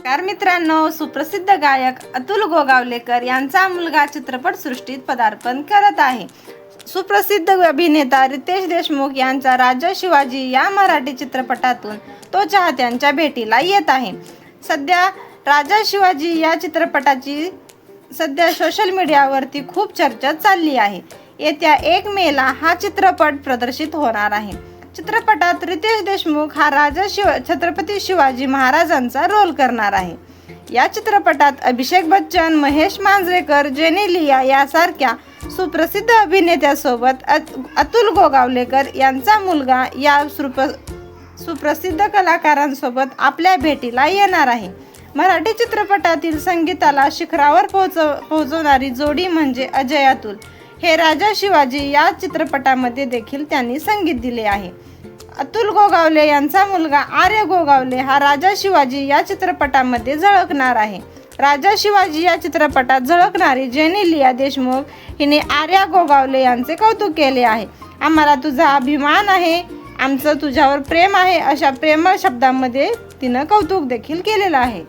नमस्कार मित्रांनो, सुप्रसिद्ध गायक अतुल गोगावलेकर यांचा मुलगा चित्रपटसृष्टीत पदार्पण करत आहे. सुप्रसिद्ध अभिनेता रितेश देशमुख यांचा राजा शिवाजी या मराठी चित्रपटातून तो चाहत्यांच्या भेटीला येत आहे. सध्या राजा शिवाजी या चित्रपटाची सोशल मीडियावरती खूप चर्चा चालली आहे. येत्या 1 मेला हा चित्रपट प्रदर्शित होणार आहे. चित्रपटात रितेश देशमुख हा छत्रपती शिवाजी महाराजांचा रोल करणार आहे. या चित्रपटात अभिषेक बच्चन, महेश मांजरेकर, जेनी लिया यासारख्या सुप्रसिद्ध अभिनेत्यासोबत अतुल गोगावलेकर यांचा मुलगा या सुप्रसिद्ध कलाकारांसोबत आपल्या भेटीला येणार आहे. मराठी चित्रपटातील संगीताला शिखरावर पोहोचवणारी जोडी म्हणजे अजय अतुल. हे राजा शिवाजी या चित्रपटामध्ये देखील त्यांनी संगीत दिले आहे. अतुल गोगावले यांचा मुलगा आर्य गोगावले हा राजा शिवाजी या चित्रपटामध्ये झळकणार आहे. राजा शिवाजी या चित्रपटात झळकणारी जेनी लिया देशमुख हिने आर्या गोगावले यांचे कौतुक केले आहे. आम्हाला तुझा अभिमान आहे, आमचं तुझ्यावर प्रेम आहे, अशा प्रेमळ शब्दांमध्ये तिनं कौतुक देखील केलेलं आहे.